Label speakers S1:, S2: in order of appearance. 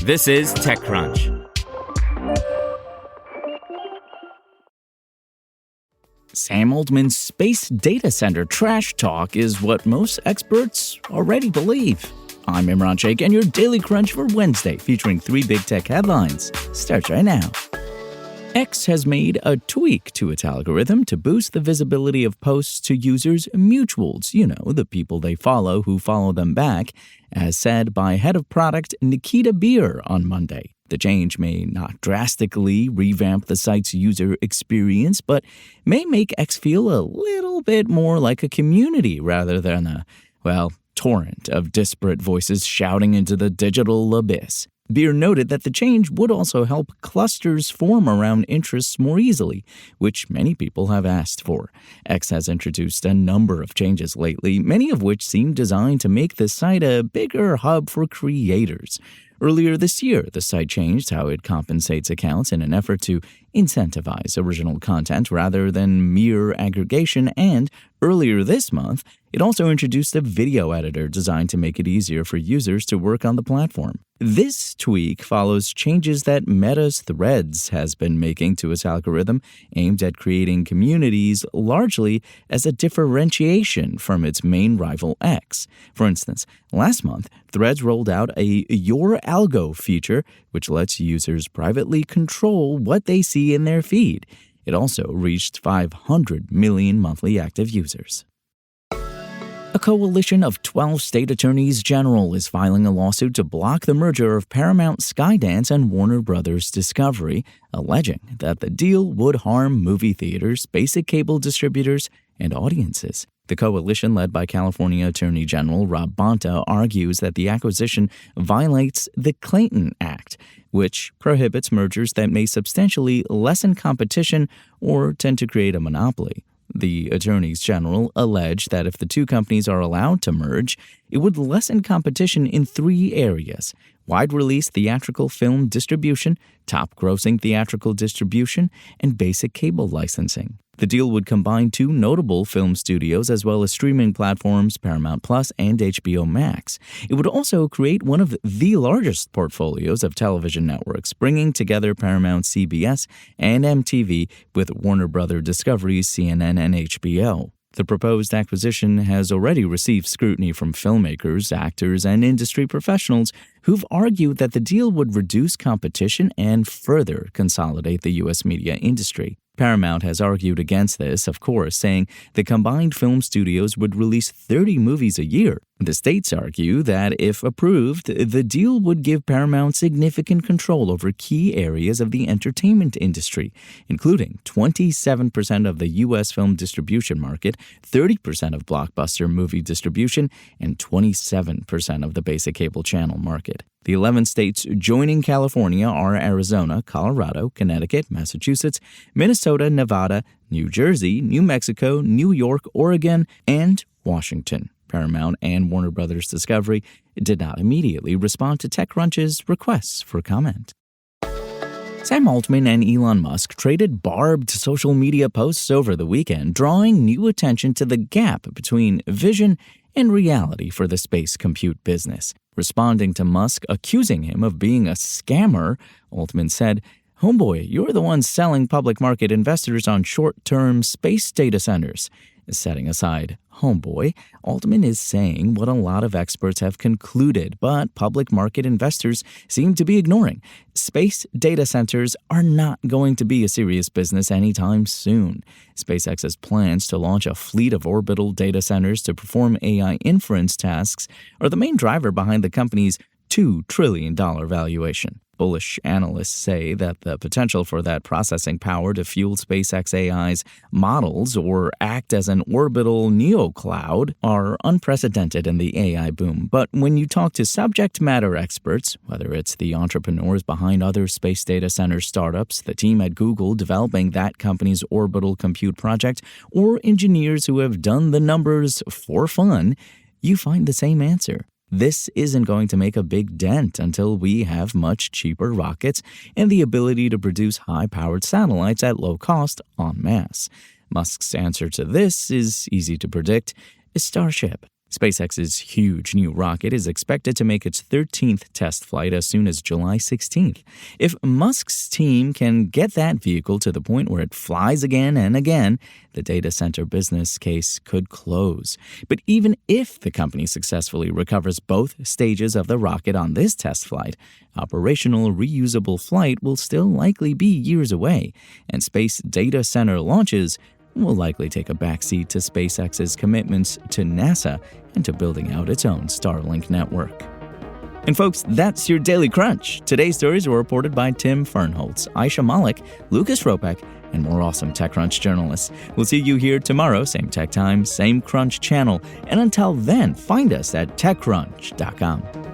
S1: This is TechCrunch. Sam Altman's space data center trash talk is what most experts already believe. I'm Imran Sheikh, and your Daily Crunch for Wednesday, featuring 3 big tech headlines, starts right now. X has made a tweak to its algorithm to boost the visibility of posts to users' mutuals, the people they follow who follow them back, as said by head of product Nikita Beer on Monday. The change may not drastically revamp the site's user experience, but may make X feel a little bit more like a community rather than a, torrent of disparate voices shouting into the digital abyss. Beer noted that the change would also help clusters form around interests more easily, which many people have asked for. X has introduced a number of changes lately, many of which seem designed to make the site a bigger hub for creators. Earlier this year, the site changed how it compensates accounts in an effort to incentivize original content rather than mere aggregation, and earlier this month, it also introduced a video editor designed to make it easier for users to work on the platform. This tweak follows changes that Meta's Threads has been making to its algorithm, aimed at creating communities largely as a differentiation from its main rival X. For instance, last month, Threads rolled out a Your Algo feature, which lets users privately control what they see in their feed. It also reached 500 million monthly active users. A coalition of 12 state attorneys general is filing a lawsuit to block the merger of Paramount Skydance and Warner Brothers Discovery, alleging that the deal would harm movie theaters, basic cable distributors, and audiences. The coalition, led by California Attorney General Rob Bonta, argues that the acquisition violates the Clayton Act, which prohibits mergers that may substantially lessen competition or tend to create a monopoly. The attorneys general allege that if the two companies are allowed to merge, it would lessen competition in 3 areas: wide-release theatrical film distribution, top-grossing theatrical distribution, and basic cable licensing. The deal would combine 2 notable film studios as well as streaming platforms Paramount Plus and HBO Max. It would also create one of the largest portfolios of television networks, bringing together Paramount CBS and MTV with Warner Bros. Discovery's CNN and HBO. The proposed acquisition has already received scrutiny from filmmakers, actors, and industry professionals who've argued that the deal would reduce competition and further consolidate the U.S. media industry. Paramount has argued against this, of course, saying the combined film studios would release 30 movies a year. The states argue that, if approved, the deal would give Paramount significant control over key areas of the entertainment industry, including 27% of the U.S. film distribution market, 30% of blockbuster movie distribution, and 27% of the basic cable channel market. The 11 states joining California are Arizona, Colorado, Connecticut, Massachusetts, Minnesota, Nevada, New Jersey, New Mexico, New York, Oregon, and Washington. Paramount and Warner Bros. Discovery did not immediately respond to TechCrunch's requests for comment. Sam Altman and Elon Musk traded barbed social media posts over the weekend, drawing new attention to the gap between vision and reality for the space compute business. Responding to Musk accusing him of being a scammer, Altman said, "Homeboy, you're the one selling public market investors on short-term space data centers." Setting aside homeboy, Altman is saying what a lot of experts have concluded, but public market investors seem to be ignoring. Space data centers are not going to be a serious business anytime soon. SpaceX's plans to launch a fleet of orbital data centers to perform AI inference tasks are the main driver behind the company's $2 trillion valuation. Bullish analysts say that the potential for that processing power to fuel SpaceX AI's models or act as an orbital neocloud are unprecedented in the AI boom. But when you talk to subject matter experts, whether it's the entrepreneurs behind other space data center startups, the team at Google developing that company's orbital compute project, or engineers who have done the numbers for fun, you find the same answer. This isn't going to make a big dent until we have much cheaper rockets and the ability to produce high-powered satellites at low cost en masse. Musk's answer to this is easy to predict: Starship. SpaceX's huge new rocket is expected to make its 13th test flight as soon as July 16th. If Musk's team can get that vehicle to the point where it flies again and again, the data center business case could close. But even if the company successfully recovers both stages of the rocket on this test flight, operational reusable flight will still likely be years away, and space data center launches will likely take a backseat to SpaceX's commitments to NASA and to building out its own Starlink network. And folks, that's your Daily Crunch. Today's stories were reported by Tim Fernholz, Aisha Malik, Lucas Ropek, and more awesome TechCrunch journalists. We'll see you here tomorrow, same tech time, same Crunch channel. And until then, find us at TechCrunch.com.